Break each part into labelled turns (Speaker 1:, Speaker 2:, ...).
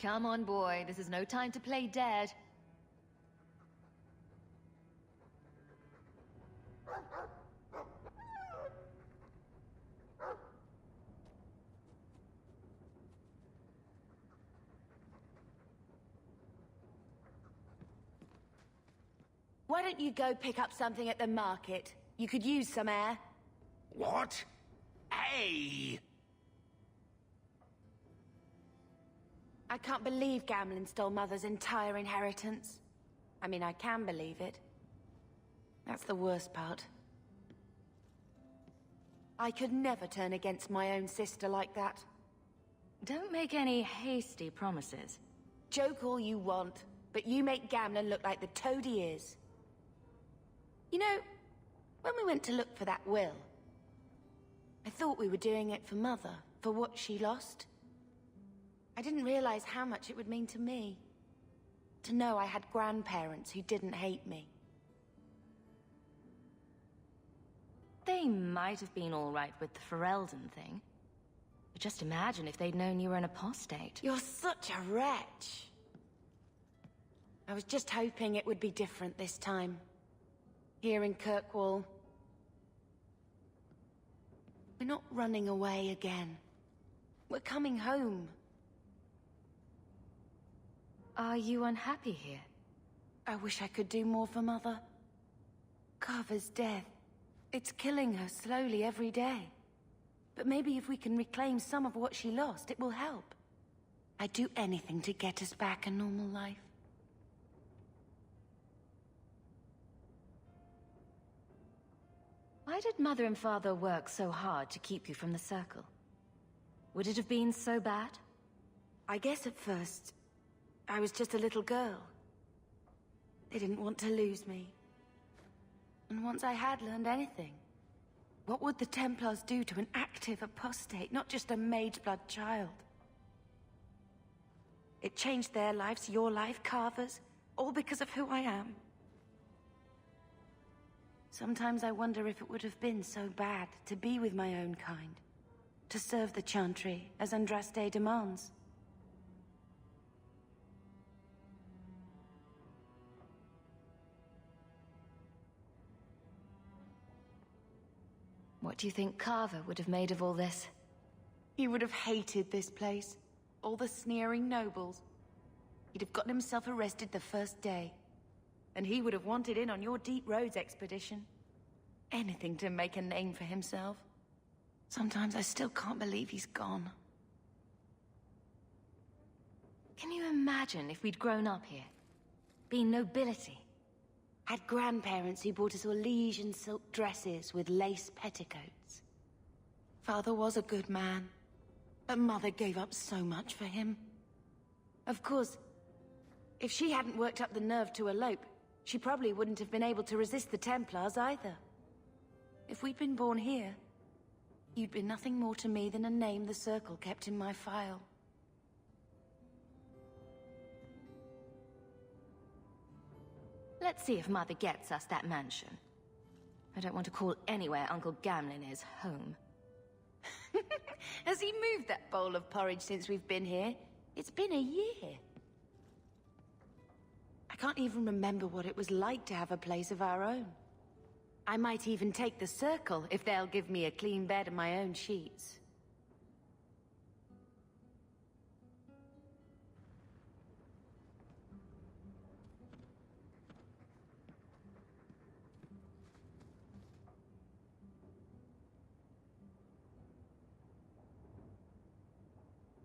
Speaker 1: Come on, boy. This is no time to play dead.
Speaker 2: Why don't you go pick up something at the market? You could use some air.
Speaker 3: What? Hey!
Speaker 2: I can't believe Gamlin stole Mother's entire inheritance. I mean, I can believe it. That's the worst part. I could never turn against my own sister like that.
Speaker 1: Don't make any hasty promises.
Speaker 2: Joke all you want, but you make Gamlin look like the toad he is. You know, when we went to look for that will, I thought we were doing it for Mother, for what she lost. I didn't realize how much it would mean to me. To know I had grandparents who didn't hate me.
Speaker 1: They might have been all right with the Ferelden thing. But just imagine if they'd known you were an apostate.
Speaker 2: You're such a wretch. I was just hoping it would be different this time. Here in Kirkwall. We're not running away again. We're coming home.
Speaker 1: Are you unhappy here?
Speaker 2: I wish I could do more for Mother. Carver's death. It's killing her slowly every day. But maybe if we can reclaim some of what she lost, it will help. I'd do anything to get us back a normal life.
Speaker 1: Why did Mother and Father work so hard to keep you from the Circle? Would it have been so bad?
Speaker 2: I guess at first, I was just a little girl. They didn't want to lose me. And once I had learned anything, what would the Templars do to an active apostate, not just a mage's blood child? It changed their lives, your life, Carver's, all because of who I am. Sometimes I wonder if it would have been so bad to be with my own kind, to serve the Chantry as Andraste demands.
Speaker 1: What do you think Carver would have made of all this?
Speaker 2: He would have hated this place. All the sneering nobles. He'd have gotten himself arrested the first day. And he would have wanted in on your Deep Roads expedition. Anything to make a name for himself. Sometimes I still can't believe he's gone.
Speaker 1: Can you imagine if we'd grown up here? Been nobility?
Speaker 2: Had grandparents who bought us all liege and silk dresses with lace petticoats. Father was a good man, but Mother gave up so much for him. Of course, if she hadn't worked up the nerve to elope, she probably wouldn't have been able to resist the Templars either. If we'd been born here, you'd been nothing more to me than a name the Circle kept in my file.
Speaker 1: Let's see if Mother gets us that mansion. I don't want to call anywhere Uncle Gamlin is home.
Speaker 2: Has he moved that bowl of porridge since we've been here? It's been a year. I can't even remember what it was like to have a place of our own. I might even take the Circle if they'll give me a clean bed and my own sheets.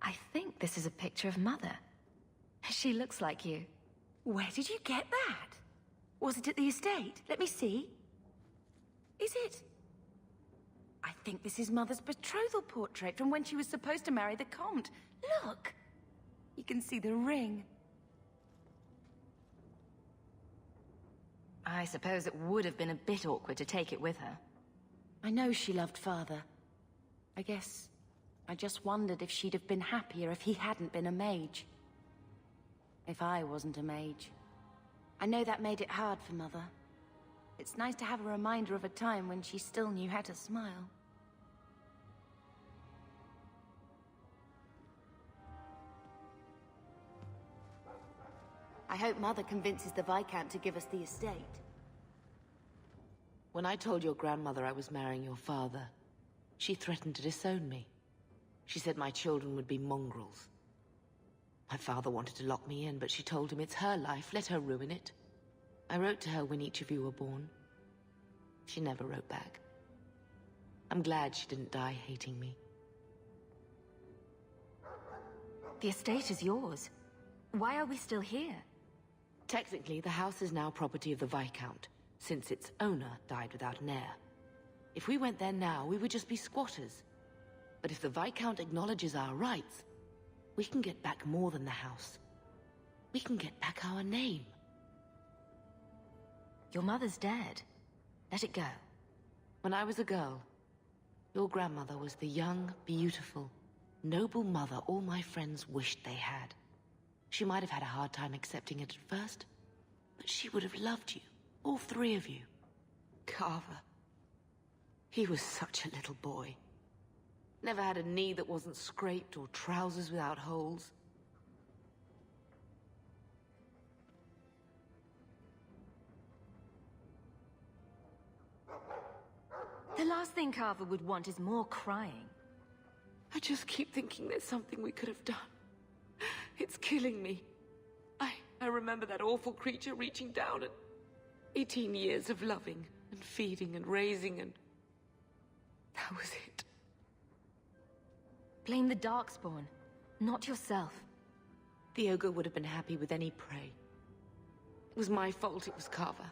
Speaker 1: I think this is a picture of Mother. She looks like you.
Speaker 2: Where did you get that? Was it at the estate? Let me see. Is it? I think this is Mother's betrothal portrait from when she was supposed to marry the Comte. Look! You can see the ring.
Speaker 1: I suppose it would have been a bit awkward to take it with her.
Speaker 2: I know she loved Father. I guess I just wondered if she'd have been happier if he hadn't been a mage. If I wasn't a mage. I know that made it hard for Mother. It's nice to have a reminder of a time when she still knew how to smile. I hope Mother convinces the Viscount to give us the estate.
Speaker 4: When I told your grandmother I was marrying your father, she threatened to disown me. She said my children would be mongrels. My father wanted to lock me in, but she told him it's her life, let her ruin it. I wrote to her when each of you were born. She never wrote back. I'm glad she didn't die hating me.
Speaker 1: The estate is yours. Why are we still here?
Speaker 4: Technically, the house is now property of the Viscount, since its owner died without an heir. If we went there now, we would just be squatters. But if the Viscount acknowledges our rights, we can get back more than the house. We can get back our name.
Speaker 1: Your mother's dead. Let it go.
Speaker 4: When I was a girl, your grandmother was the young, beautiful, noble mother all my friends wished they had. She might have had a hard time accepting it at first, but she would have loved you, all three of you. Carver. He was such a little boy. Never had a knee that wasn't scraped or trousers without holes.
Speaker 1: The last thing Carver would want is more crying.
Speaker 4: I just keep thinking there's something we could have done. It's killing me. I remember that awful creature reaching down and 18 years of loving and feeding and raising, and that was it.
Speaker 1: Blame the Darkspawn, not yourself.
Speaker 4: The ogre would have been happy with any prey. It was my fault it was Carver.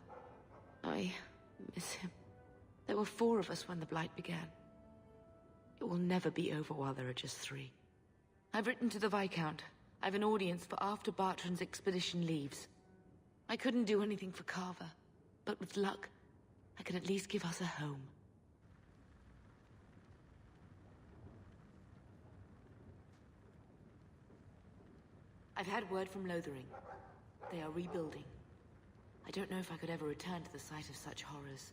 Speaker 4: I miss him. There were 4 of us when the Blight began. It will never be over while there are just 3. I've written to the Viscount. I've an audience for after Bartrand's expedition leaves. I couldn't do anything for Carver, but with luck, I can at least give us a home. I've had word from Lothering. They are rebuilding. I don't know if I could ever return to the site of such horrors.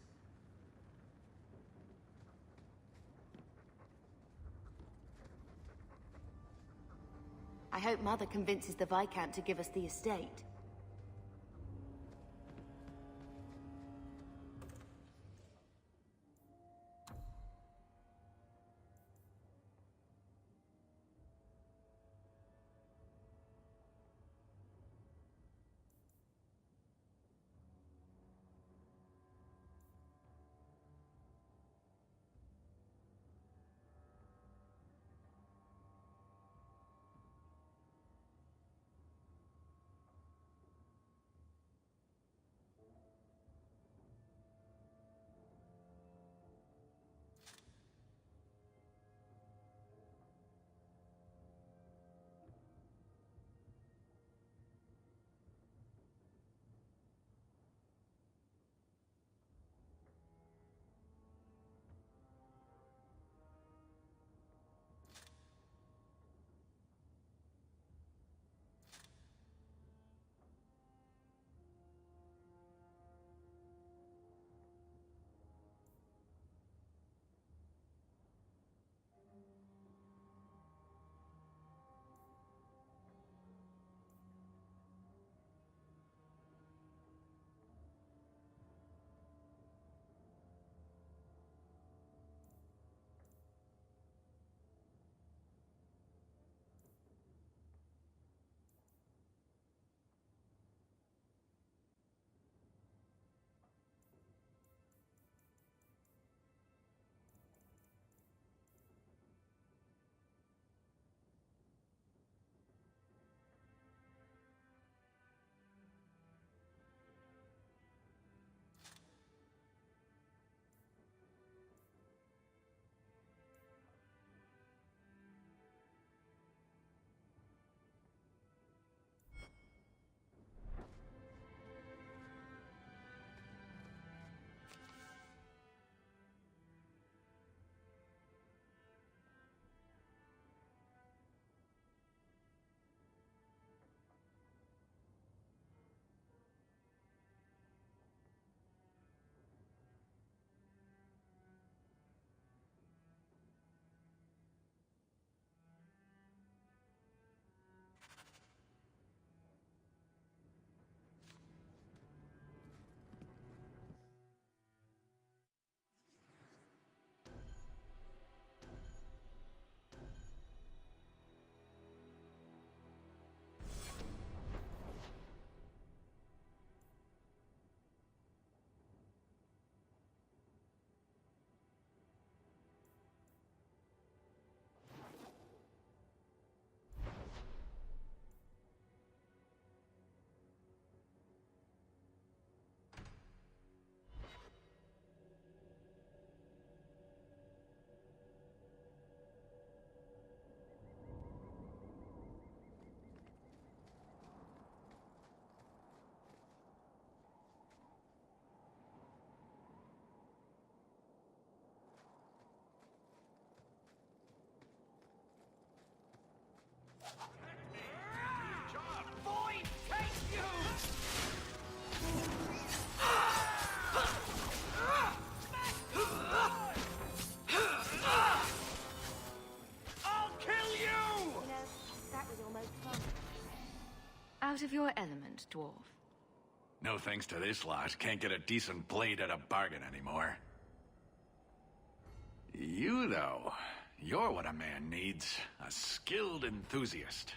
Speaker 2: I hope Mother convinces the Viscount to give us the estate.
Speaker 1: out of your element, dwarf.
Speaker 3: No thanks to this lot, can't get a decent blade at a bargain anymore. You, though, you're what a man needs. A skilled enthusiast.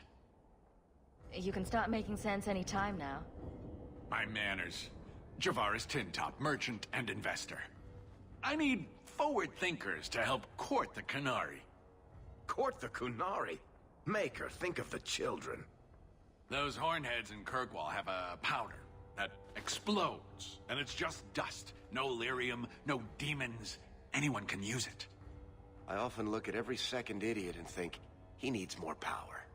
Speaker 1: You can start making sense any time now.
Speaker 3: My manners. Javaris Tintop, merchant and investor. I need forward thinkers to help court the Qunari.
Speaker 5: Court the Qunari? Make her think of the children.
Speaker 3: Those hornheads in Kirkwall have a powder that explodes, and it's just dust. No lyrium, no demons. Anyone can use it.
Speaker 5: I often look at every second idiot and think, he needs more power.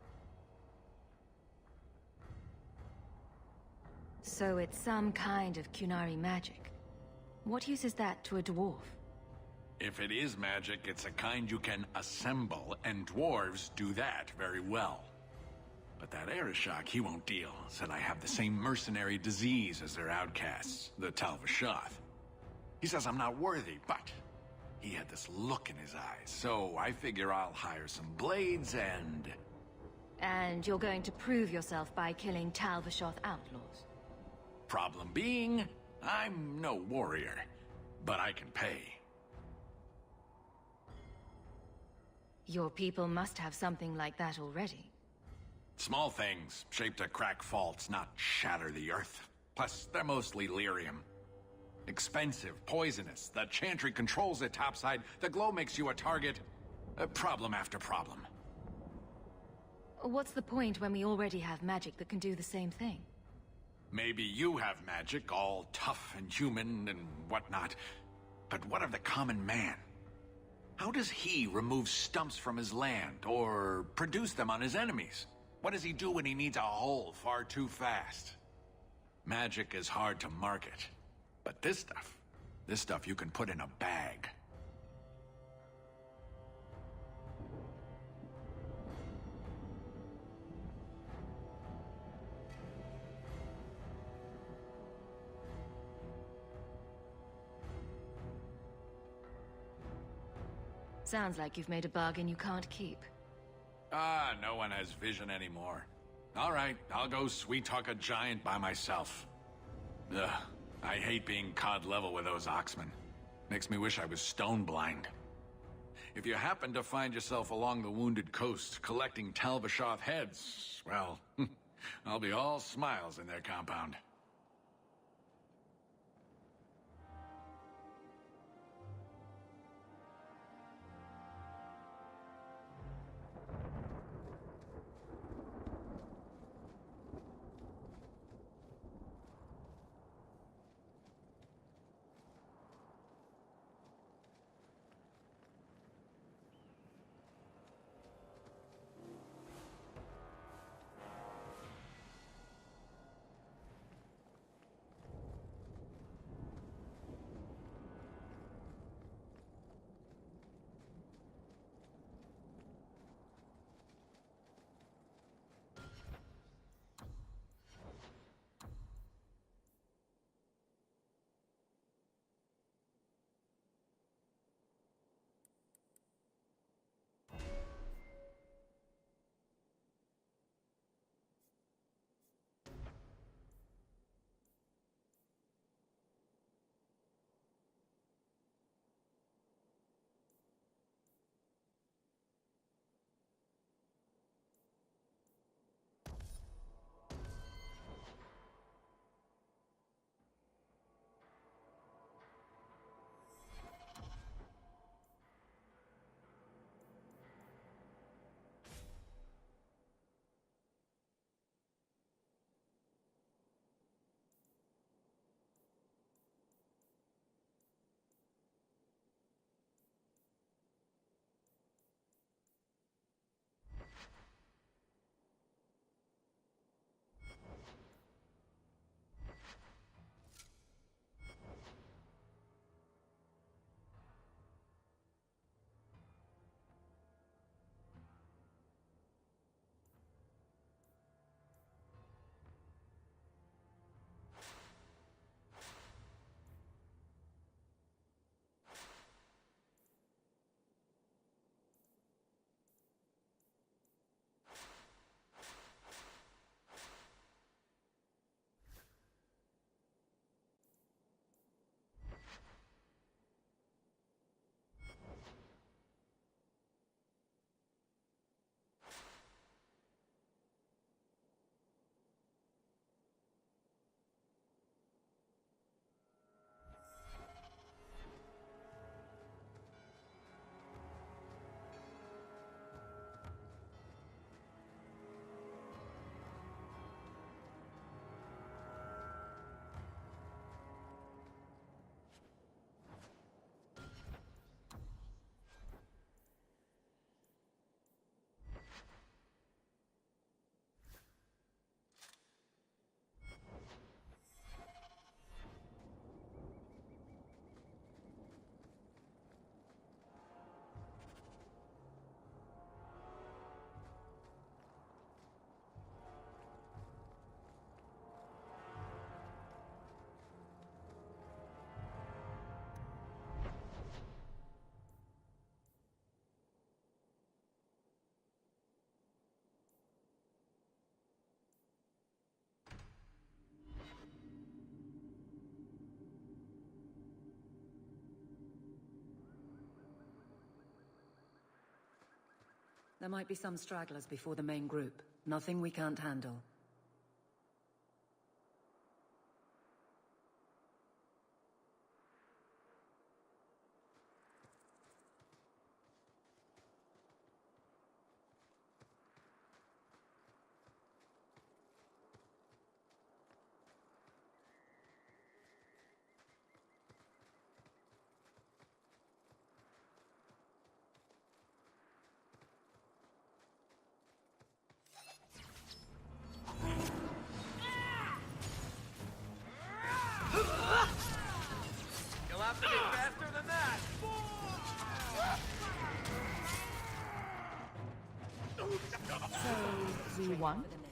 Speaker 1: So it's some kind of Qunari magic. What use is that to a dwarf?
Speaker 3: If it is magic, it's a kind you can assemble, and dwarves do that very well. But that Arishok, he won't deal. Said I have the same mercenary disease as their outcasts, the Tal-Vashoth. He says I'm not worthy, but he had this look in his eyes, so I figure I'll hire some blades and...
Speaker 1: And you're going to prove yourself by killing Tal-Vashoth outlaws?
Speaker 3: Problem being, I'm no warrior, but I can pay.
Speaker 1: Your people must have something like that already.
Speaker 3: Small things, shaped to crack faults, not shatter the earth. Plus, they're mostly lyrium. Expensive, poisonous, the Chantry controls it topside, the glow makes you a target. Problem after problem.
Speaker 1: What's the point when we already have magic that can do the same thing?
Speaker 3: Maybe you have magic, all tough and human and whatnot. But what of the common man? How does he remove stumps from his land, or produce them on his enemies? What does he do when he needs a hole far too fast? Magic is hard to market. But this stuff you can put in a bag.
Speaker 1: Sounds like you've made a bargain you can't keep.
Speaker 3: Ah, no one has vision anymore. All right, I'll go sweet-talk a giant by myself. Ugh, I hate being cod level with those oxmen. Makes me wish I was stone blind. If you happen to find yourself along the Wounded Coast collecting Tal-Vashoth heads, well, I'll be all smiles in their compound.
Speaker 6: There might be some stragglers before the main group. Nothing we can't handle.
Speaker 7: You'll have to be faster than that!
Speaker 1: So, we won?
Speaker 6: For the next.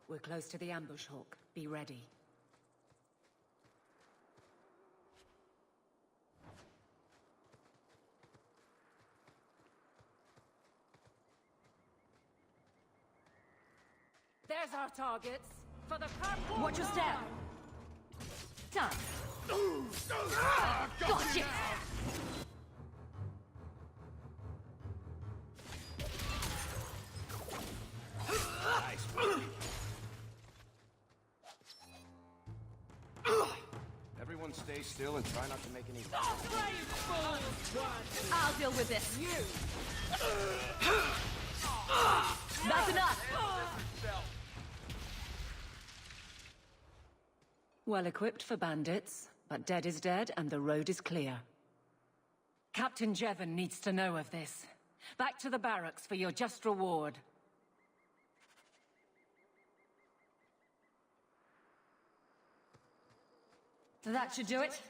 Speaker 6: We're close to the ambush, Hawk. Be ready.
Speaker 7: There's our targets. For the purple.
Speaker 1: Watch your step! Done! Gotcha!
Speaker 5: Everyone stay still and try not to make any...
Speaker 1: I'll deal with this. That's enough!
Speaker 6: Well equipped for bandits, but dead is dead and the road is clear. Captain Jevon needs to know of this. Back to the barracks for your just reward.
Speaker 1: That should do it.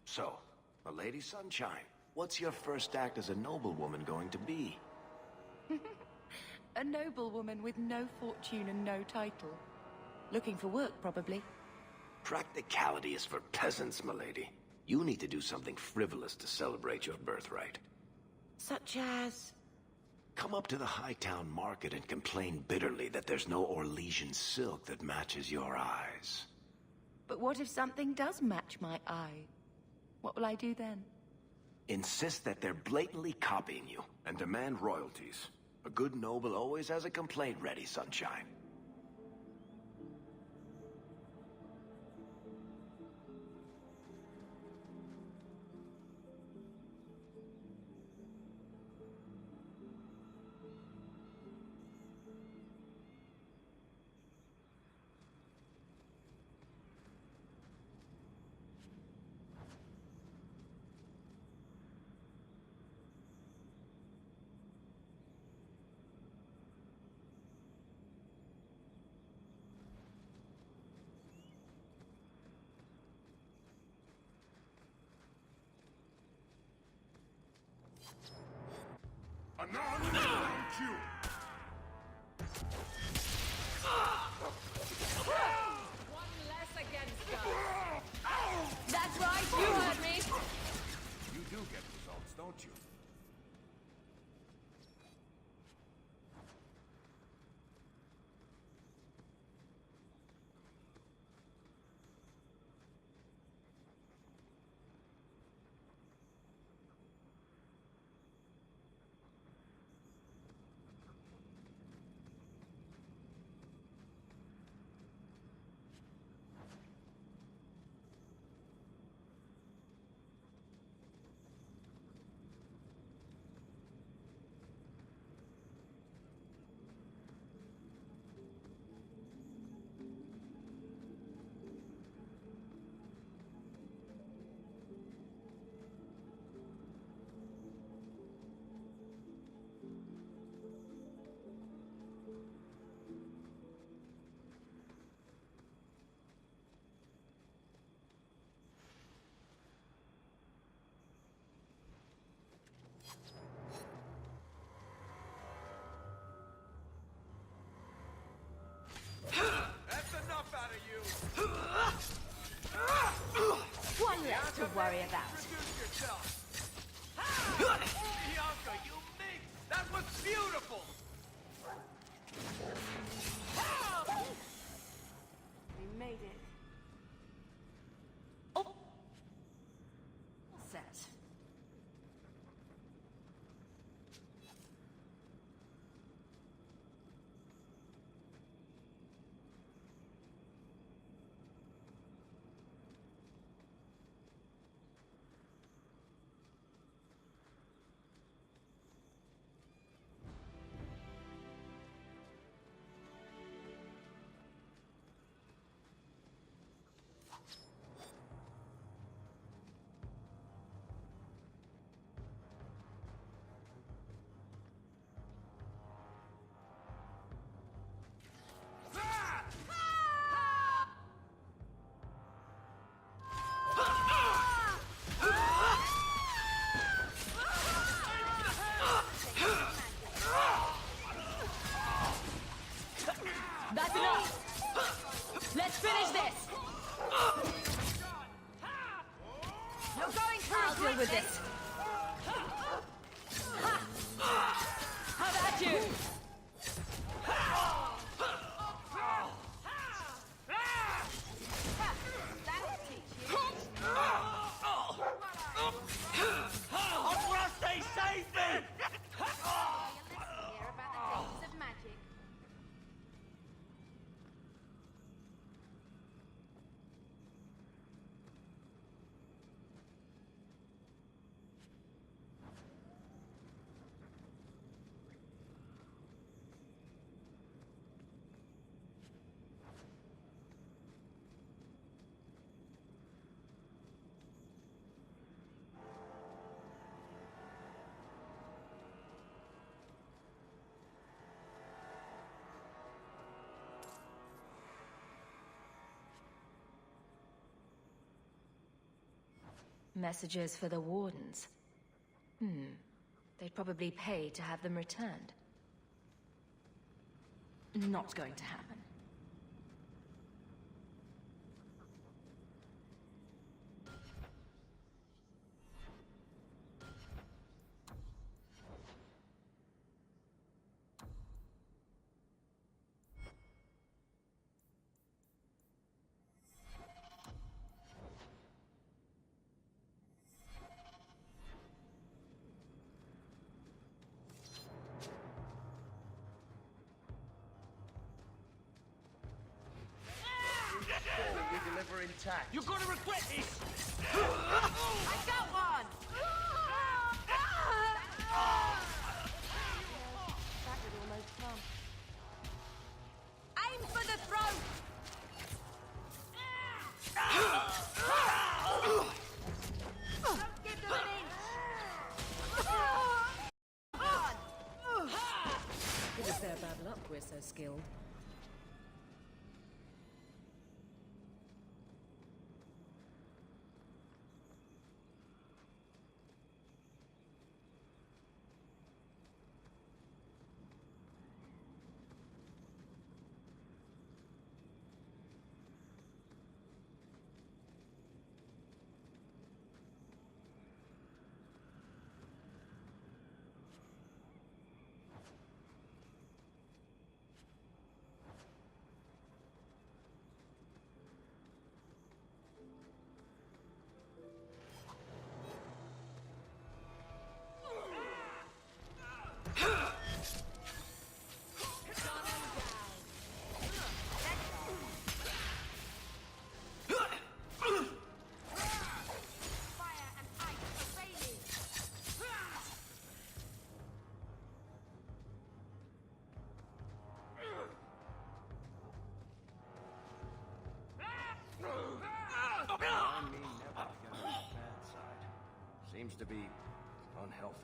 Speaker 5: So, Lady Sunshine, what's your first act as a noblewoman going to be?
Speaker 2: A noblewoman with no fortune and no title. Looking for work, probably.
Speaker 5: Practicality is for peasants, milady. You need to do something frivolous to celebrate your birthright.
Speaker 2: Such as...
Speaker 5: Come up to the Hightown market and complain bitterly that there's no Orlesian silk that matches your eyes.
Speaker 2: But what if something does match my eye? What will I do then?
Speaker 5: Insist that they're blatantly copying you, and demand royalties. A good noble always has a complaint ready, Sunshine.
Speaker 3: you!
Speaker 7: One less against us.
Speaker 1: That's right, you heard me.
Speaker 5: You do get results, don't you?
Speaker 3: That's enough out of you!
Speaker 2: One less to worry about.
Speaker 3: Introduce yourself! Bianca, you mix! That was beautiful!
Speaker 2: We made it.
Speaker 1: Oh. Set. That's enough! Let's finish this! You're going through I'll deal with this! How about you?
Speaker 2: That'll teach you.
Speaker 3: I wanna stay safe then!
Speaker 2: Hear about the dangers of magic.
Speaker 1: Messages for the Wardens. They'd probably pay to have them returned. Not going to happen.
Speaker 5: We deliver intact.
Speaker 3: You're gonna regret this!
Speaker 2: I got one! That would almost come. Aim for the throat! Don't give them an inch!
Speaker 6: It was their bad luck we're so skilled.
Speaker 5: to be unhealthy.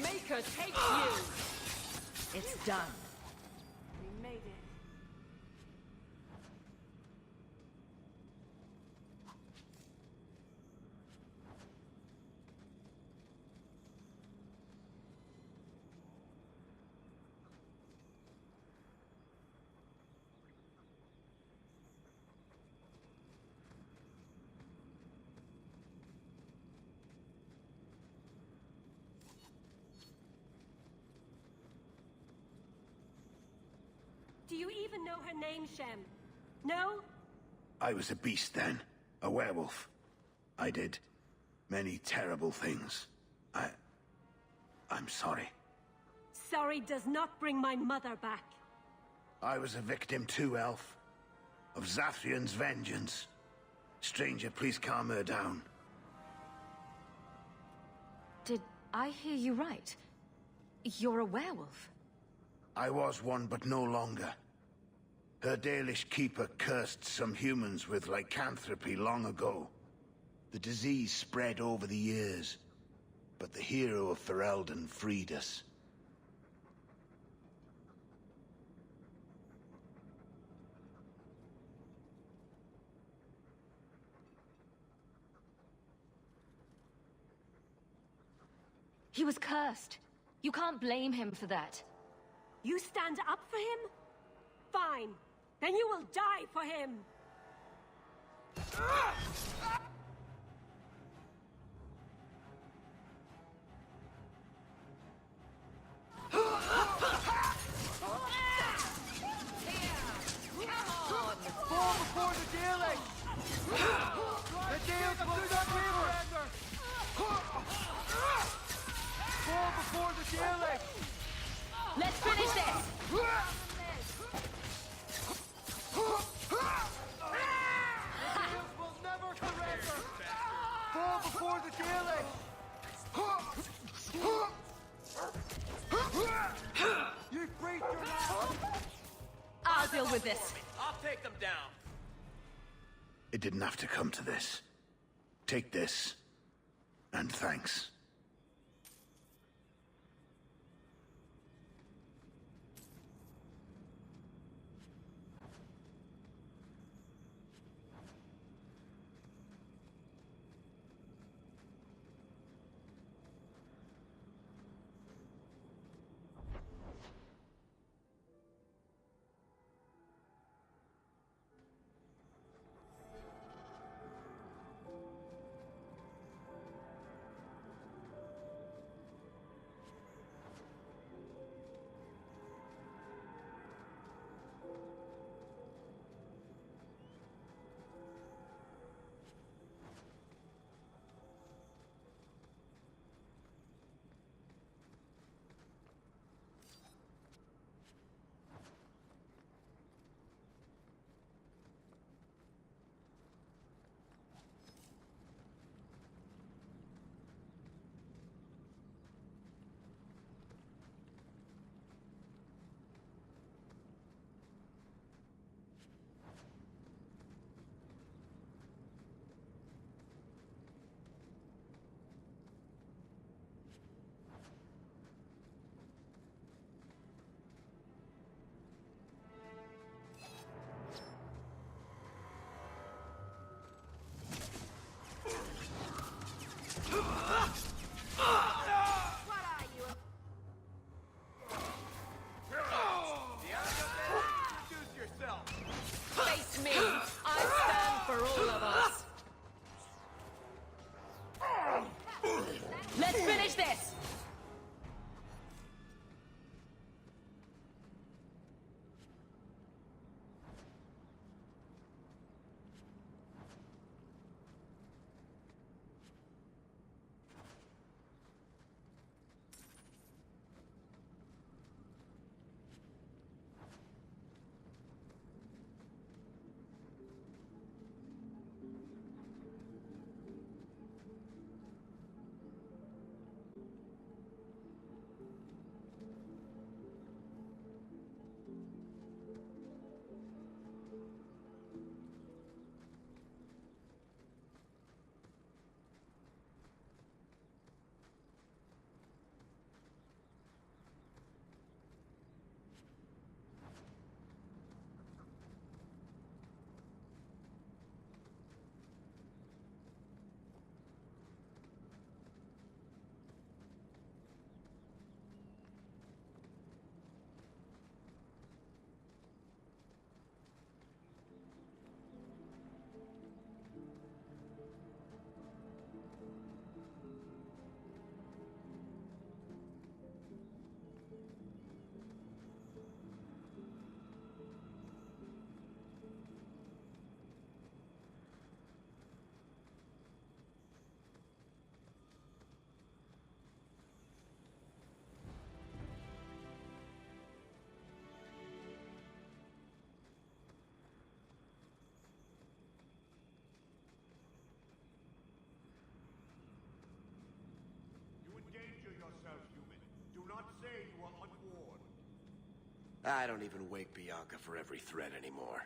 Speaker 7: Maker takes you!
Speaker 1: It's done.
Speaker 2: We made it.
Speaker 8: Do you even know her name, Shem? No?
Speaker 9: I was a beast then. A werewolf. I did many terrible things. I'm sorry.
Speaker 8: Sorry does not bring my mother back.
Speaker 9: I was a victim too, Elf. Of Zathrian's vengeance. Stranger, please calm her down.
Speaker 1: Did I hear you right? You're a werewolf?
Speaker 9: I was one, but no longer. Her Dalish keeper cursed some humans with lycanthropy long ago. The disease spread over the years, but the hero of Ferelden freed us.
Speaker 1: He was cursed. You can't blame him for that.
Speaker 8: You stand up for him? Fine. Then you will die for him!
Speaker 10: Fall before the dealing! The deal's close up river! Fall before the dealing!
Speaker 1: Let's finish this!
Speaker 10: Will never surrender! Fall before the dealing! You breached your vow!
Speaker 1: I'll deal with this.
Speaker 10: I'll take them down!
Speaker 9: It didn't have to come to this. Take this. And thanks.
Speaker 5: I don't even wake Bianca for every threat anymore.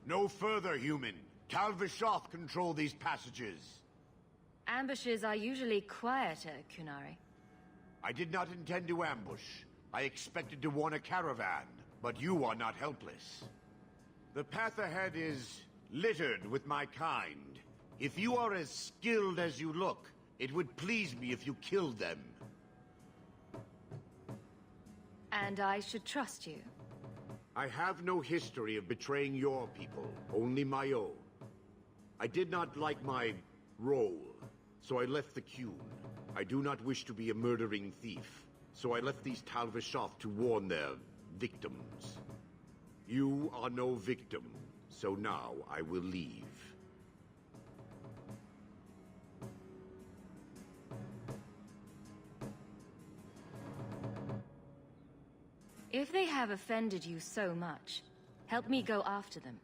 Speaker 9: No further, human. Tal Vishoth control these passages.
Speaker 1: Ambushes are usually quieter, Kunari.
Speaker 9: I did not intend to ambush. I expected to warn a caravan, but you are not helpless. The path ahead is littered with my kind. If you are as skilled as you look, it would please me if you killed them.
Speaker 1: And I should trust you.
Speaker 9: I have no history of betraying your people, only my own. I did not like my role, so I left the Qun. I do not wish to be a murdering thief, so I left these Tal Vishoth to warn their victims. You are no victim, so now I will leave.
Speaker 1: If they have offended you so much, help me go after them.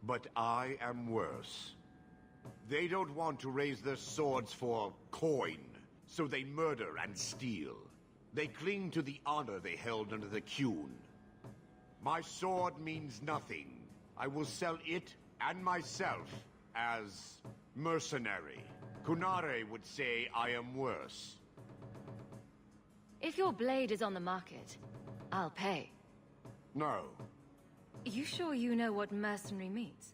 Speaker 9: But I am worse. They don't want to raise their swords for coin, so they murder and steal. They cling to the honor they held under the Qun. My sword means nothing. I will sell it and myself as mercenary. Kunare would say I am worse.
Speaker 1: If your blade is on the market, I'll pay.
Speaker 9: No.
Speaker 1: You sure you know what mercenary means?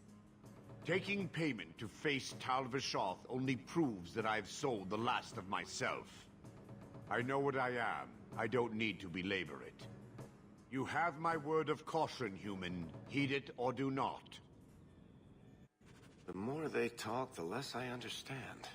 Speaker 9: Taking payment to face Tal Vishoth only proves that I've sold the last of myself. I know what I am. I don't need to belabor it. You have my word of caution, human. Heed it or do not.
Speaker 5: The more they talk, the less I understand.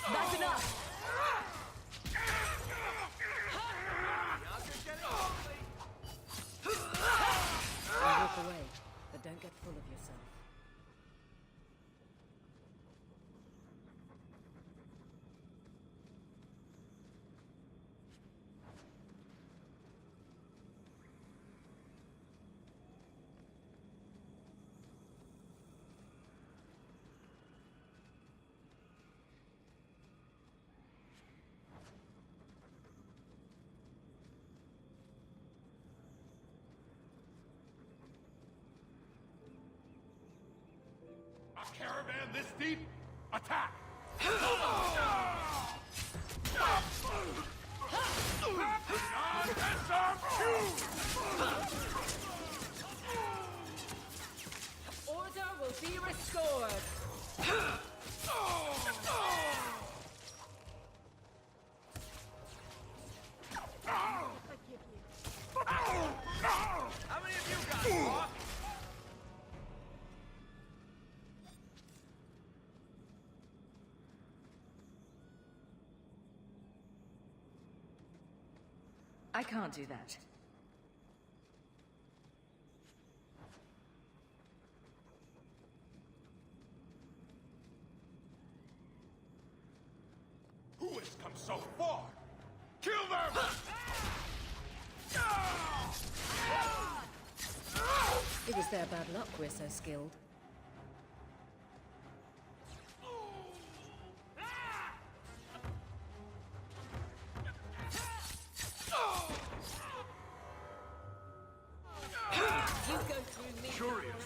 Speaker 1: That's enough!
Speaker 6: Walk away, but don't get full of yourself.
Speaker 3: A caravan this deep? Attack!
Speaker 7: Order will be restored.
Speaker 10: How many of you got, boss?
Speaker 1: I can't do that.
Speaker 3: Who has come so far? Kill them!
Speaker 6: It was their bad luck we're so skilled.
Speaker 7: You go through me.
Speaker 3: Curious.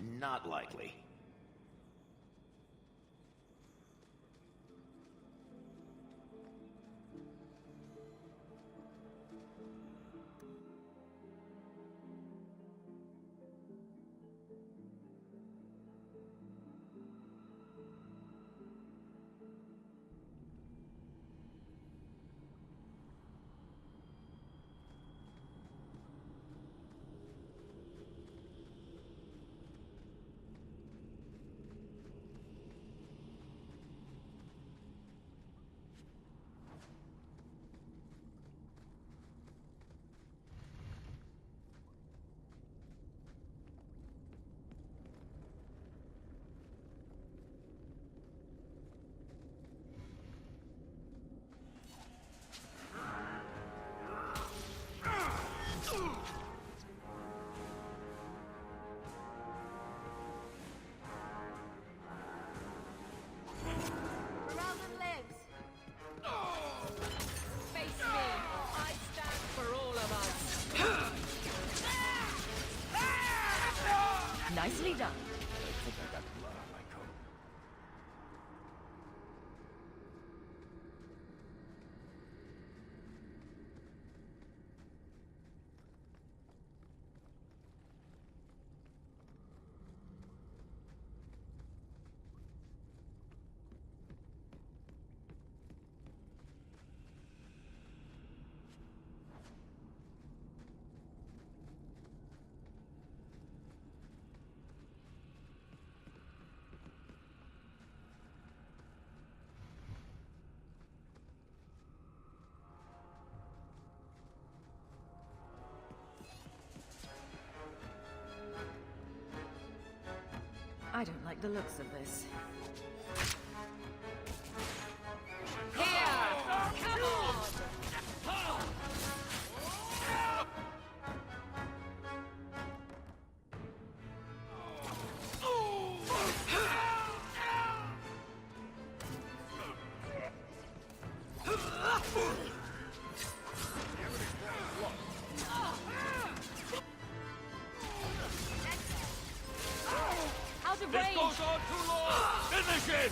Speaker 5: Not likely.
Speaker 2: Ferelden lives.
Speaker 7: Face me. I stand for all of us.
Speaker 1: Nicely done.
Speaker 5: I think I got blood on my coat.
Speaker 1: I don't like the looks of this.
Speaker 7: Come on!
Speaker 1: Out of
Speaker 10: This
Speaker 1: range!
Speaker 10: goes on too long! Finish it!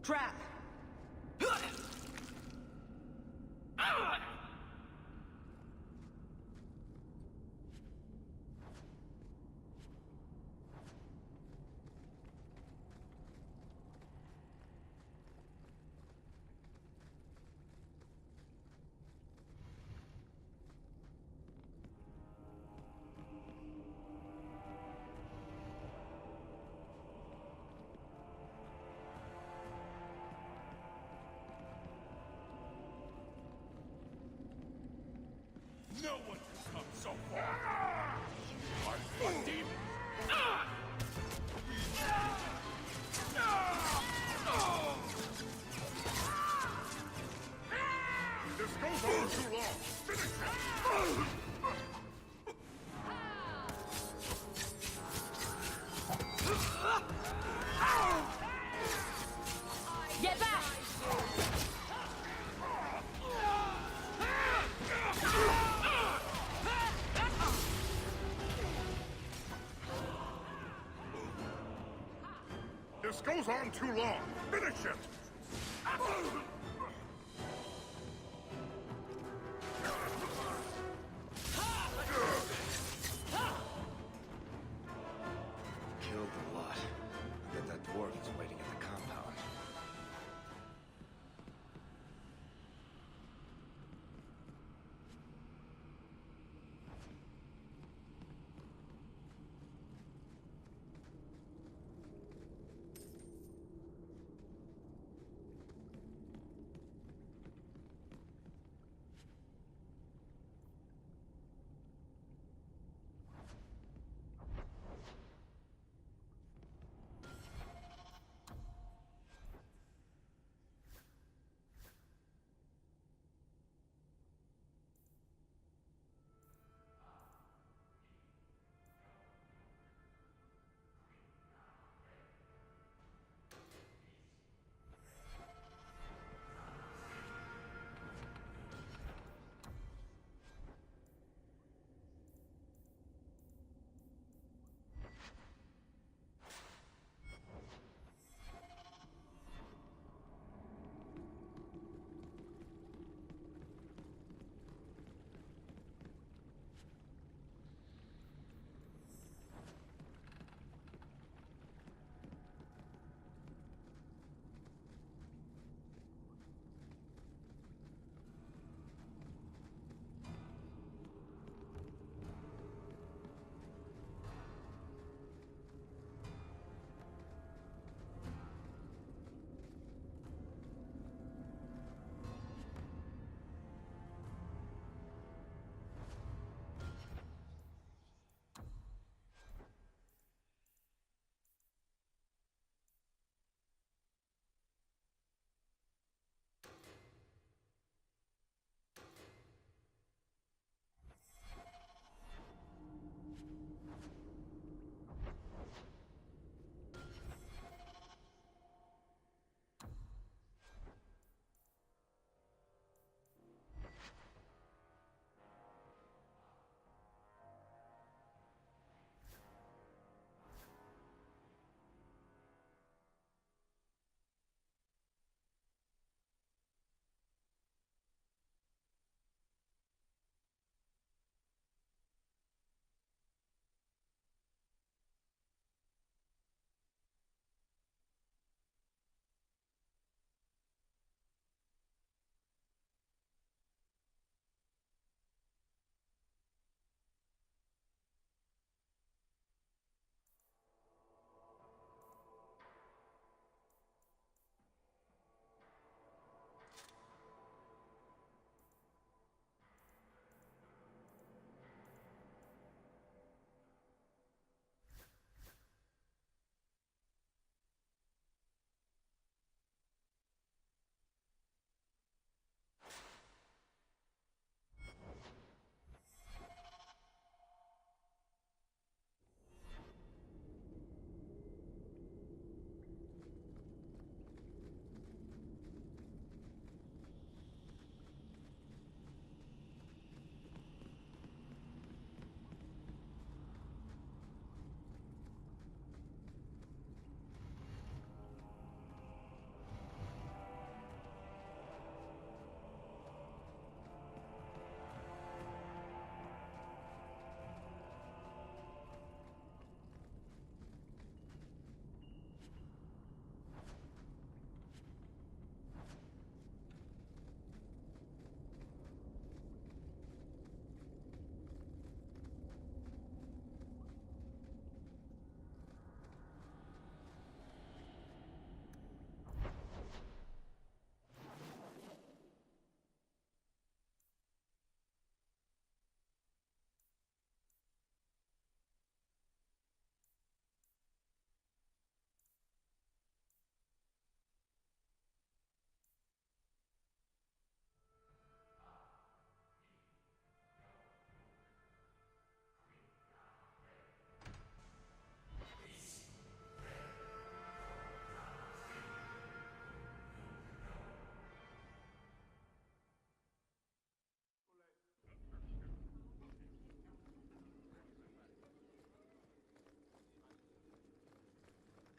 Speaker 10: Trap!
Speaker 11: No one has come so far! Unfun demons! This goes on too long! Finish him!
Speaker 1: Get back!
Speaker 11: This goes on too long! Finish it!
Speaker 5: Killed the lot. I bet that dwarf is waiting at the compound.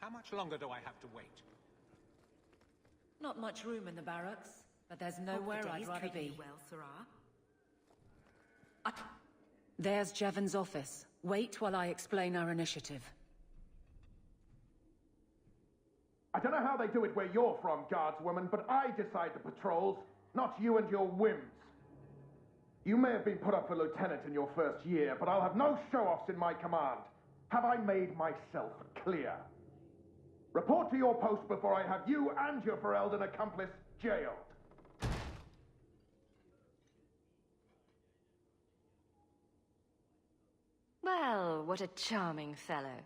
Speaker 12: How much longer do I have to wait?
Speaker 6: Not much room in the barracks, but there's nowhere I'd rather be.
Speaker 4: Well, Sarah.
Speaker 6: There's Jevon's office. Wait while I explain our initiative.
Speaker 13: I don't know how they do it where you're from, guardswoman, but I decide the patrols, not you and your whims. You may have been put up for lieutenant in your first year, but I'll have no show-offs in my command. Have I made myself clear? Report to your post before I have you and your Ferelden accomplice jailed.
Speaker 1: Well, what a charming fellow.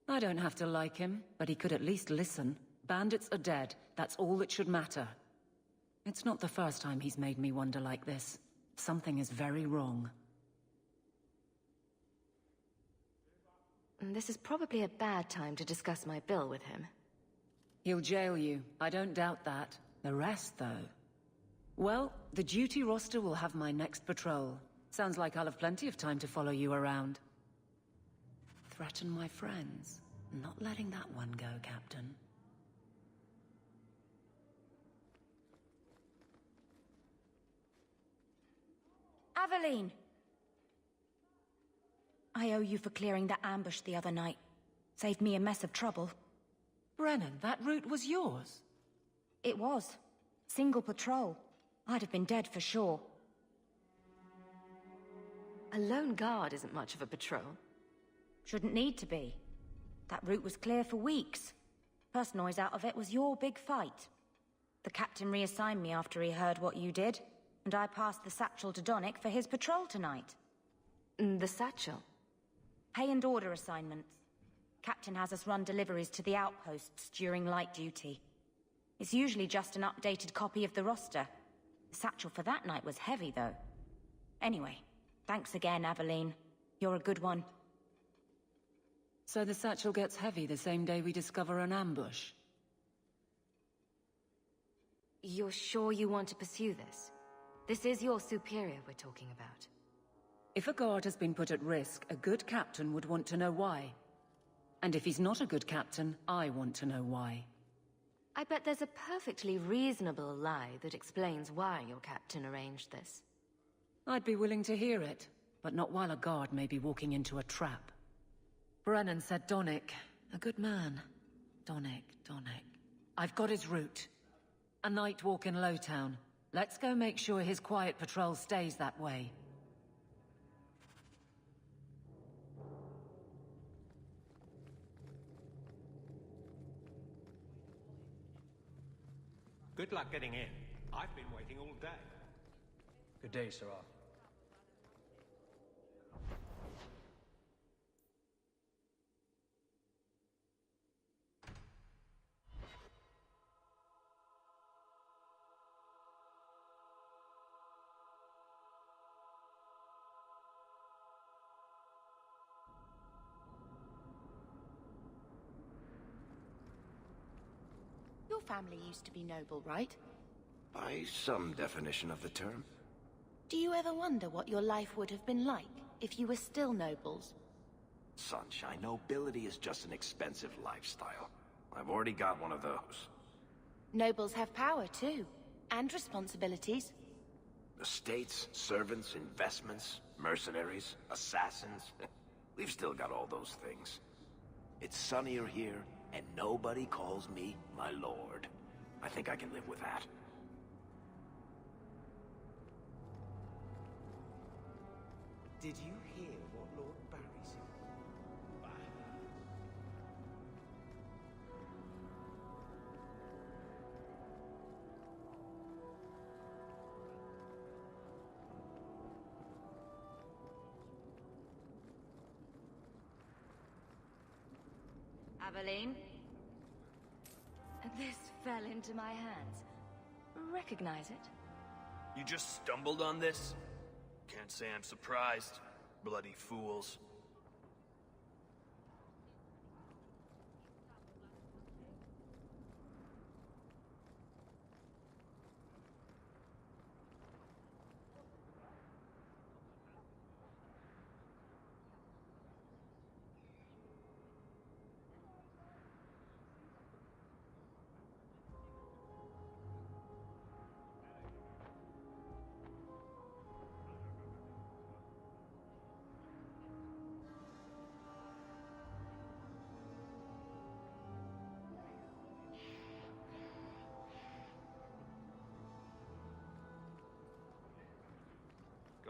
Speaker 6: I don't have to like him, but he could at least listen. Bandits are dead. That's all that should matter. It's not the first time he's made me wonder like this. Something is very wrong.
Speaker 1: This is probably a bad time to discuss my bill with him.
Speaker 6: He'll jail you. I don't doubt that. The rest, though... Well, the duty roster will have my next patrol. Sounds like I'll have plenty of time to follow you around. Threaten my friends. Not letting that one go, Captain.
Speaker 2: Aveline! I owe you for clearing that ambush the other night. Saved me a mess of trouble.
Speaker 6: Brennan, that route was yours?
Speaker 2: It was. Single patrol. I'd have been dead for sure.
Speaker 1: A lone guard isn't much of a patrol.
Speaker 2: Shouldn't need to be. That route was clear for weeks. First noise out of it was your big fight. The captain reassigned me after he heard what you did, and I passed the satchel to Donnick for his patrol tonight.
Speaker 1: The satchel?
Speaker 2: Pay and order assignments. Captain has us run deliveries to the outposts during light duty. It's usually just an updated copy of the roster. The satchel for that night was heavy, though. Anyway, thanks again, Aveline. You're a good one.
Speaker 6: So the satchel gets heavy the same day we discover an ambush?
Speaker 1: You're sure you want to pursue this? This is your superior we're talking about.
Speaker 6: If a guard has been put at risk, a good captain would want to know why. And if he's not a good captain, I want to know why.
Speaker 1: I bet there's a perfectly reasonable lie that explains why your captain arranged this.
Speaker 6: I'd be willing to hear it, but not while a guard may be walking into a trap. Brennan said Donnick. A good man. Donnick. I've got his route. A night walk in Lowtown. Let's go make sure his quiet patrol stays that way.
Speaker 12: Good luck getting in. I've been waiting all day.
Speaker 10: Good day, Sarah.
Speaker 2: Your family used to be noble, right?
Speaker 5: By some definition of the term.
Speaker 2: Do you ever wonder what your life would have been like if you were still nobles?
Speaker 5: Sunshine, nobility is just an expensive lifestyle. I've already got one of those.
Speaker 2: Nobles have power, too. And responsibilities.
Speaker 5: Estates, servants, investments, mercenaries, assassins. We've still got all those things. It's sunnier here, and nobody calls me my lord. I think I can live with that.
Speaker 14: Did you hear what Lord Barry said?
Speaker 1: Aveline? This fell into my hands. Recognize it?
Speaker 15: You just stumbled on this? Can't say I'm surprised. Bloody fools.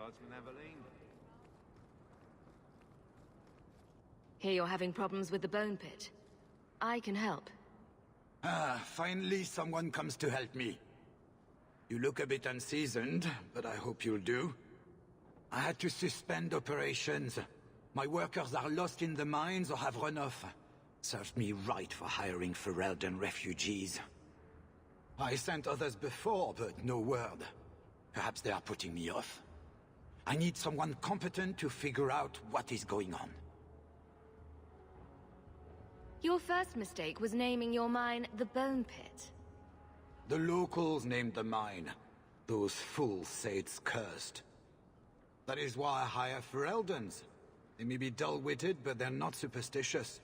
Speaker 10: Guardsman Aveline.
Speaker 1: Hear you're having problems with the Bone Pit. I can help.
Speaker 16: Ah, finally someone comes to help me. You look a bit unseasoned, but I hope you'll do. I had to suspend operations. My workers are lost in the mines or have run off. Served me right for hiring Ferelden refugees. I sent others before, but no word. Perhaps they are putting me off. I need someone competent to figure out what is going on.
Speaker 1: Your first mistake was naming your mine the Bone Pit.
Speaker 16: The locals named the mine. Those fools say it's cursed. That is why I hire Fereldens. They may be dull-witted, but they're not superstitious.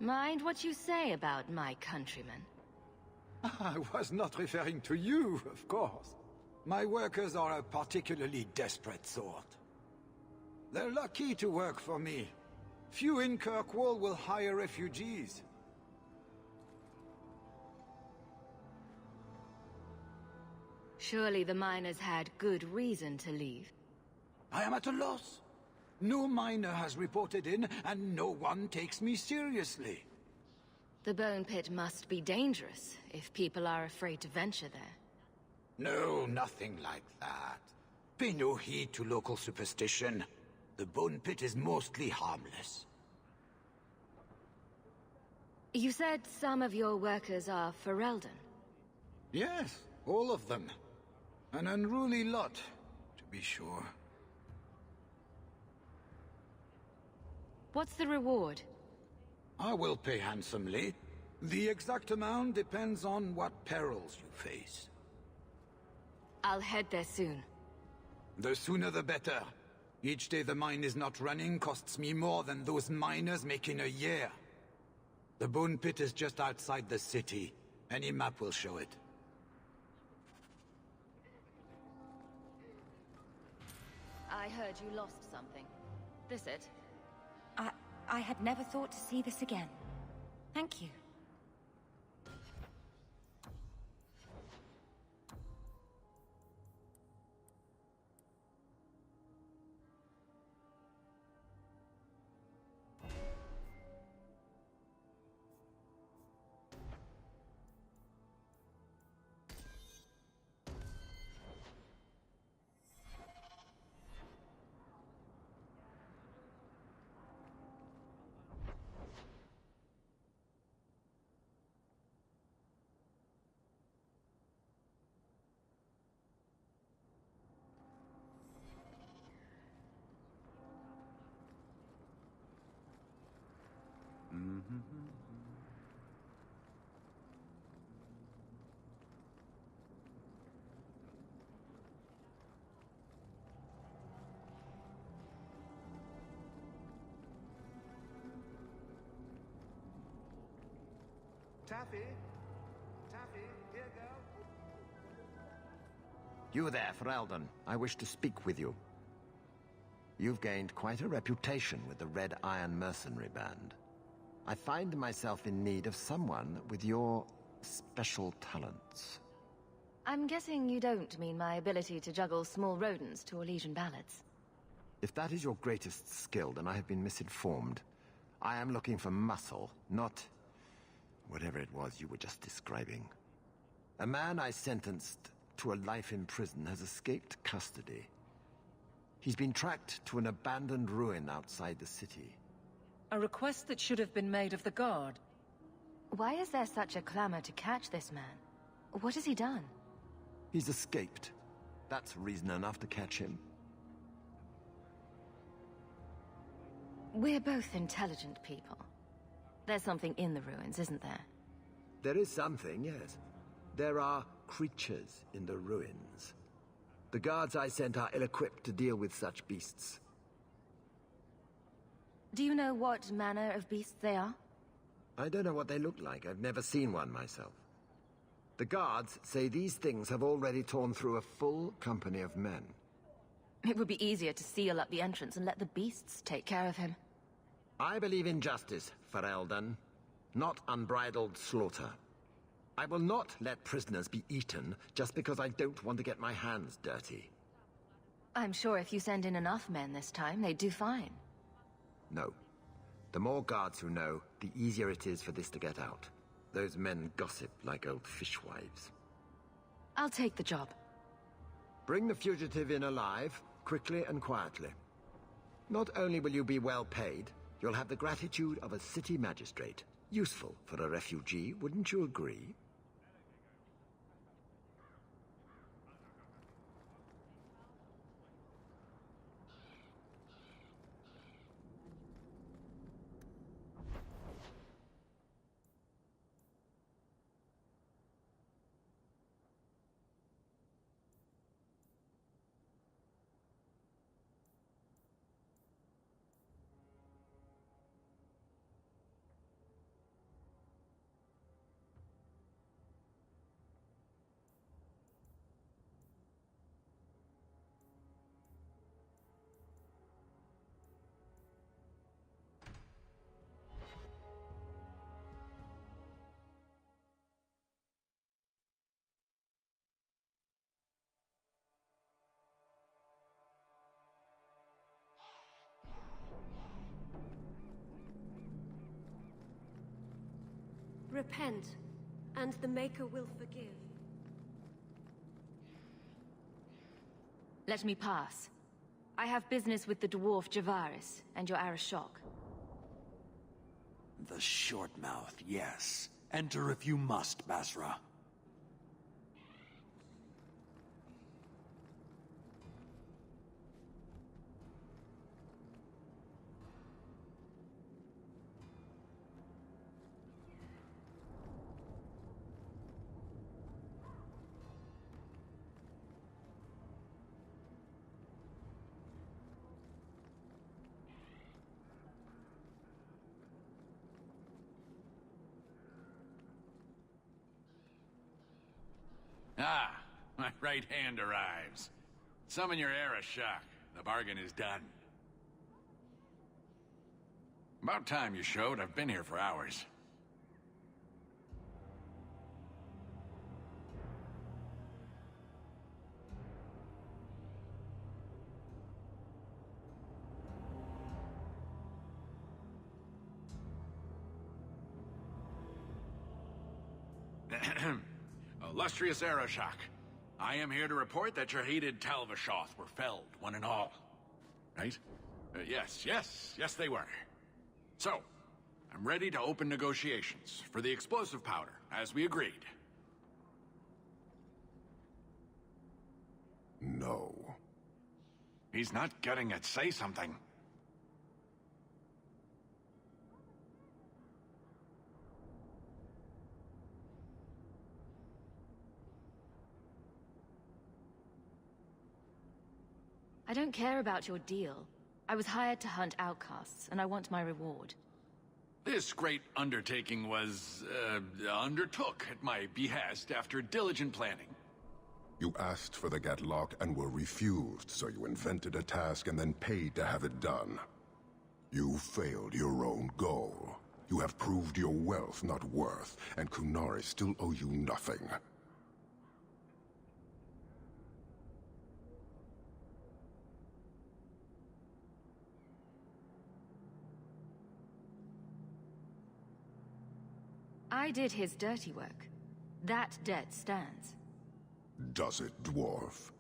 Speaker 1: Mind what you say about my countrymen.
Speaker 16: I was not referring to you, of course. My workers are a particularly desperate sort. They're lucky to work for me. Few in Kirkwall will hire refugees.
Speaker 1: Surely the miners had good reason to leave.
Speaker 16: I am at a loss. No miner has reported in, and no one takes me seriously.
Speaker 1: The Bone Pit must be dangerous if people are afraid to venture there.
Speaker 16: No, nothing like that. Pay no heed to local superstition. The Bone Pit is mostly harmless.
Speaker 1: You said some of your workers are Ferelden.
Speaker 16: Yes, all of them. An unruly lot, to be sure.
Speaker 1: What's the reward?
Speaker 16: I will pay handsomely. The exact amount depends on what perils you face.
Speaker 1: I'll head there soon.
Speaker 16: The sooner the better. Each day the mine is not running costs me more than those miners make in a year. The Bone Pit is just outside the city. Any map will show it.
Speaker 1: I heard you lost something. This it?
Speaker 2: I had never thought to see this again. Thank you.
Speaker 5: Taffy? Taffy, here, girl. You there, Ferelden. I wish to speak with you. You've gained quite a reputation with the Red Iron Mercenary Band. I find myself in need of someone with your special talents.
Speaker 1: I'm guessing you don't mean my ability to juggle small rodents to Orlesian ballads.
Speaker 5: If that is your greatest skill, then I have been misinformed. I am looking for muscle, not whatever it was you were just describing. A man I sentenced to a life in prison has escaped custody. He's been tracked to an abandoned ruin outside the city.
Speaker 6: A request that should have been made of the guard.
Speaker 1: Why is there such a clamor to catch this man? What has he done?
Speaker 5: He's escaped. That's reason enough to catch him.
Speaker 1: We're both intelligent people. There's something in the ruins, isn't there?
Speaker 5: There is something, yes. There are creatures in the ruins. The guards I sent are ill-equipped to deal with such beasts.
Speaker 1: Do you know what manner of beasts they are?
Speaker 5: I don't know what they look like. I've never seen one myself. The guards say these things have already torn through a full company of men.
Speaker 1: It would be easier to seal up the entrance and let the beasts take care of him.
Speaker 5: I believe in justice, Ferelden, not unbridled slaughter.
Speaker 17: I will not let prisoners be eaten just because I don't want to get my hands dirty.
Speaker 1: I'm sure if you send in enough men this time, they'd do fine.
Speaker 17: No. The more guards who know, the easier it is for this to get out. Those men gossip like old fishwives.
Speaker 1: I'll take the job.
Speaker 17: Bring the fugitive in alive, quickly and quietly. Not only will you be well paid, you'll have the gratitude of a city magistrate. Useful for a refugee, wouldn't you agree?
Speaker 8: Repent, and the Maker will forgive.
Speaker 1: Let me pass. I have business with the dwarf Javaris and your Arashok.
Speaker 18: The short mouth, yes. Enter if you must, Basra.
Speaker 3: Ah, my right hand arrives. Summon your Arashok. The bargain is done. About time you showed. I've been here for hours. Illustrious Arashok, I am here to report that your hated Talvashoth were felled, one and all. Right? Yes, they were. So, I'm ready to open negotiations for the explosive powder, as we agreed.
Speaker 11: No.
Speaker 3: He's not getting it. Say something.
Speaker 1: I don't care about your deal. I was hired to hunt outcasts, and I want my reward.
Speaker 3: This great undertaking was, undertook at my behest after diligent planning.
Speaker 11: You asked for the Gatlock and were refused, so you invented a task and then paid to have it done. You failed your own goal. You have proved your wealth not worth, and Kunari still owe you nothing.
Speaker 1: I did his dirty work. That debt stands.
Speaker 11: Does it, dwarf?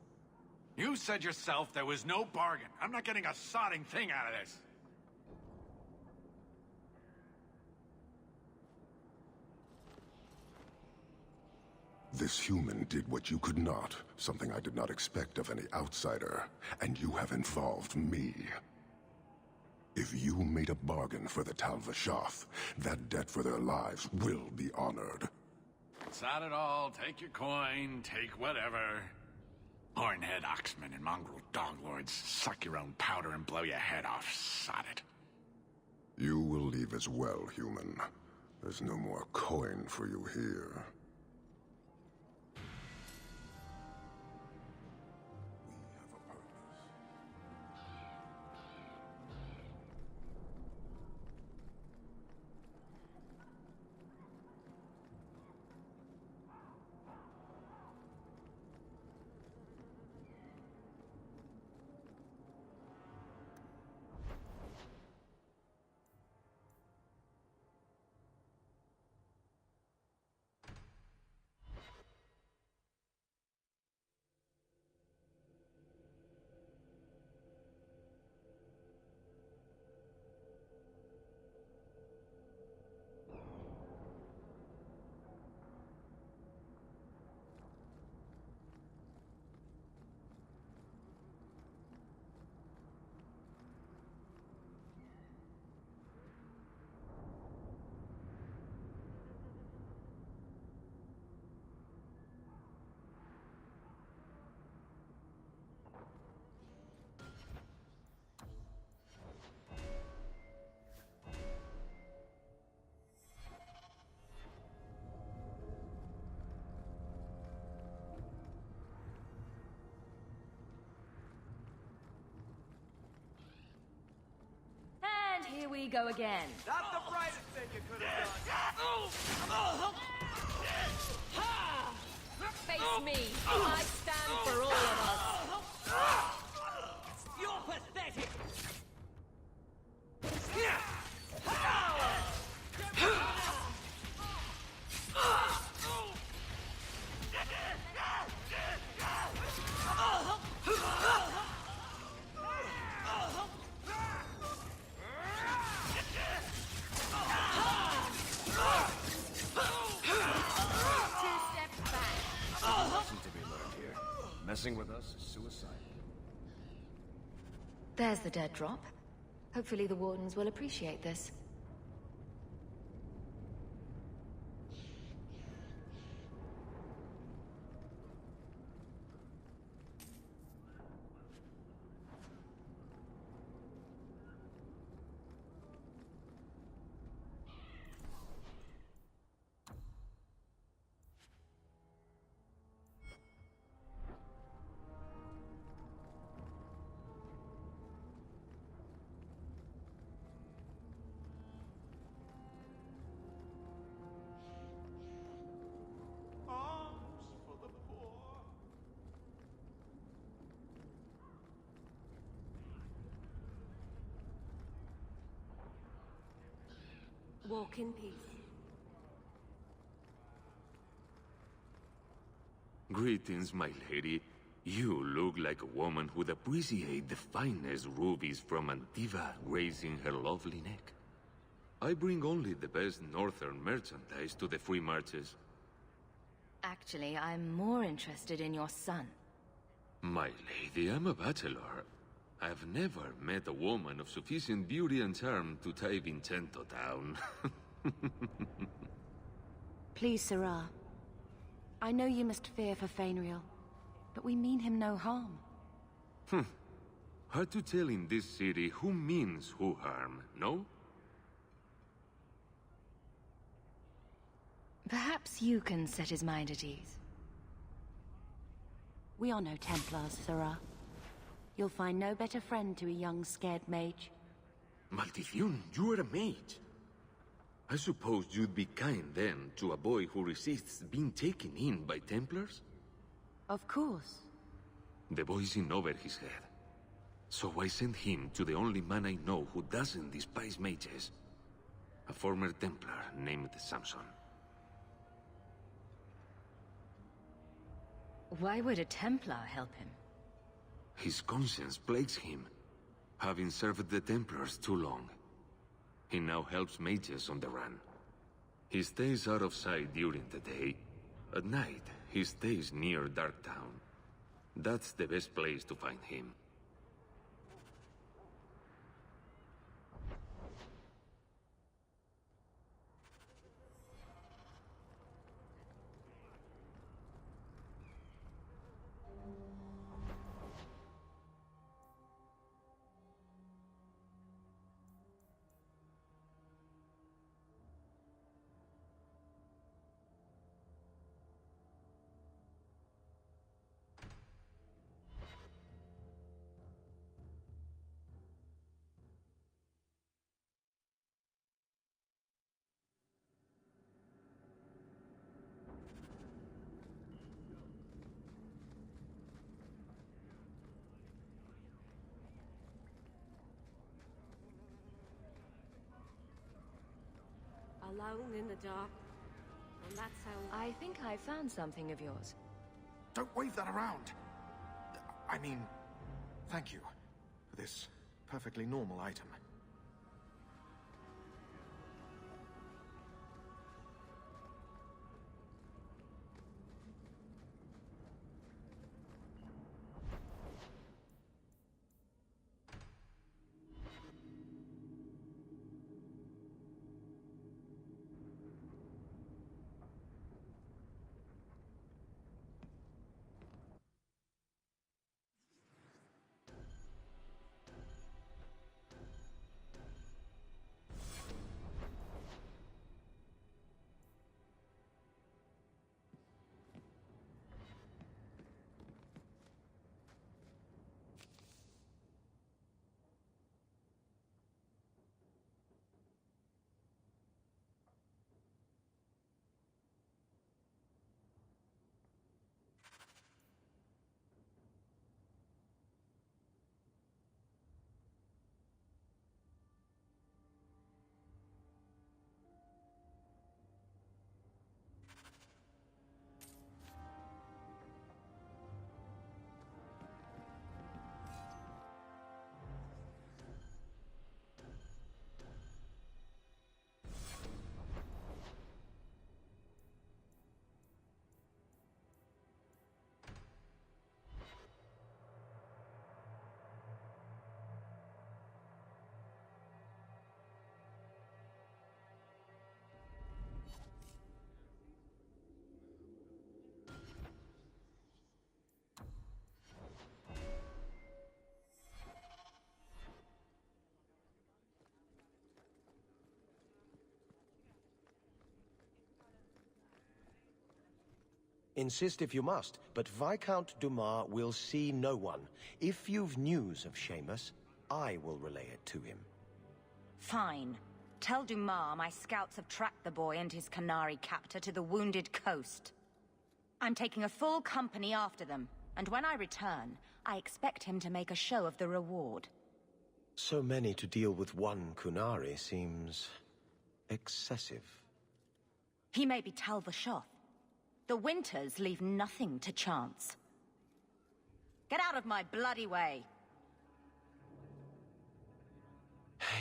Speaker 3: You said yourself there was no bargain. I'm not getting a sodding thing out of this.
Speaker 11: This human did what you could not, something I did not expect of any outsider, and you have involved me. If you made a bargain for the Talvashoth, that debt for their lives will be honored.
Speaker 3: Sod it all, take your coin, take whatever. Hornhead oxmen and mongrel doglords, suck your own powder and blow your head off, sod it.
Speaker 11: You will leave as well, human. There's no more coin for you here.
Speaker 1: go again.
Speaker 10: Not the brightest thing you could have done.
Speaker 7: Face me. I stand for all of us.
Speaker 10: You're pathetic.
Speaker 5: Messing with us is suicide.
Speaker 1: There's the dead drop. Hopefully the Wardens will appreciate this.
Speaker 8: Walk in peace.
Speaker 19: Greetings, my lady. You look like a woman who'd appreciate the finest rubies from Antiva raising her lovely neck. I bring only the best northern merchandise to the free marches.
Speaker 1: Actually, I'm more interested in your son.
Speaker 19: My lady, I'm a bachelor. I've never met a woman of sufficient beauty and charm to tie Vincento down.
Speaker 2: Please, Sarah. I know you must fear for Fainriel, but we mean him no harm.
Speaker 19: Hard to tell in this city who means who harm, no?
Speaker 1: Perhaps you can set his mind at ease.
Speaker 2: We are no Templars, Sarah. You'll find no better friend to a young, scared mage.
Speaker 19: Maldición, you are a mage. I suppose you'd be kind then to a boy who resists being taken in by Templars?
Speaker 2: Of course.
Speaker 19: The boy's in over his head. So I sent him to the only man I know who doesn't despise mages. A former Templar named Samson.
Speaker 1: Why would a Templar help him?
Speaker 19: His conscience plagues him, having served the Templars too long. He now helps mages on the run. He stays out of sight during the day. At night, he stays near Darktown. That's the best place to find him.
Speaker 8: Alone in the dark. And that's how...
Speaker 1: I think I found something of yours.
Speaker 3: Don't wave that around. I mean, thank you for this perfectly normal item.
Speaker 17: Insist if you must, but Viscount Dumas will see no one. If you've news of Seamus, I will relay it to him.
Speaker 20: Fine. Tell Dumas my scouts have tracked the boy and his Canary captor to the Wounded Coast. I'm taking a full company after them, and when I return, I expect him to make a show of the reward.
Speaker 17: So many to deal with one Kunari seems excessive.
Speaker 20: He may be Talvashoth. The Winters leave nothing to chance. Get out of my bloody way!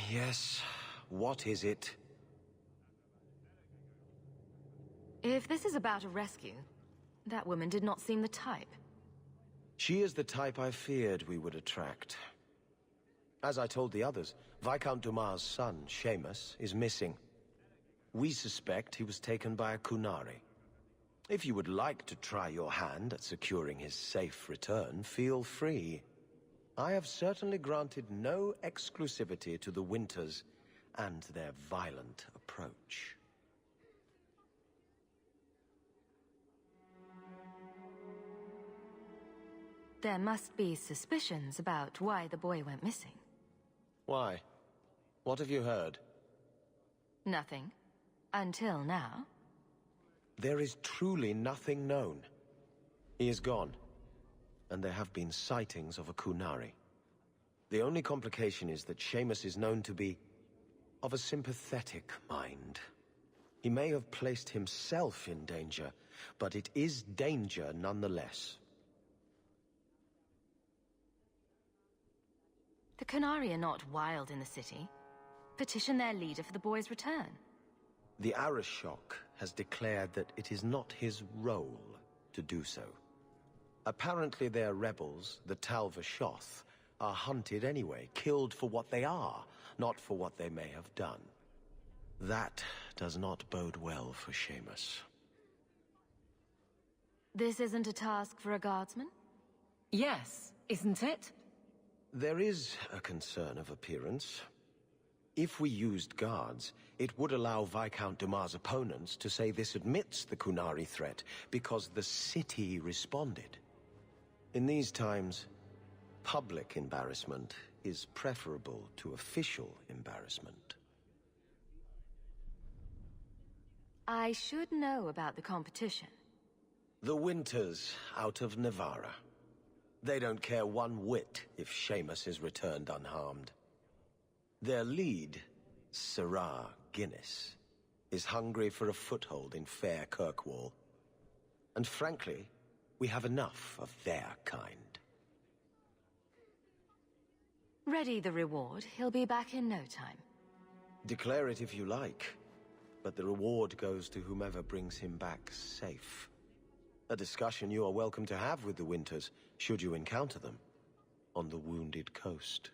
Speaker 17: Yes, what is it?
Speaker 1: If this is about a rescue, that woman did not seem the type.
Speaker 17: She is the type I feared we would attract. As I told the others, Viscount Dumas' son, Seamus, is missing. We suspect he was taken by a Kunari. If you would like to try your hand at securing his safe return, feel free. I have certainly granted no exclusivity to the Winters and their violent approach.
Speaker 1: There must be suspicions about why the boy went missing.
Speaker 17: Why? What have you heard?
Speaker 1: Nothing. Until now.
Speaker 17: There is truly nothing known. He is gone, and there have been sightings of a Kunari. The only complication is that Seamus is known to be of a sympathetic mind. He may have placed himself in danger, but it is danger nonetheless.
Speaker 1: The Kunari are not wild in the city. Petition their leader for the boy's return.
Speaker 17: The Arishok has declared that it is not his role to do so. Apparently their rebels, the Talvashoth, are hunted anyway, killed for what they are, not for what they may have done. That does not bode well for Seamus.
Speaker 1: This isn't a task for a guardsman?
Speaker 6: Yes, isn't it?
Speaker 17: There is a concern of appearance. If we used guards, it would allow Viscount Dumas' opponents to say this admits the Kunari threat because the city responded. In these times, public embarrassment is preferable to official embarrassment.
Speaker 1: I should know about the competition.
Speaker 17: The Winters out of Navarra. They don't care one whit if Seamus is returned unharmed. Their lead, Sirrah Guinness, is hungry for a foothold in fair Kirkwall. And frankly, we have enough of their kind.
Speaker 1: Ready the reward. He'll be back in no time.
Speaker 17: Declare it if you like, but the reward goes to whomever brings him back safe. A discussion you are welcome to have with the Winters, should you encounter them, on the Wounded Coast.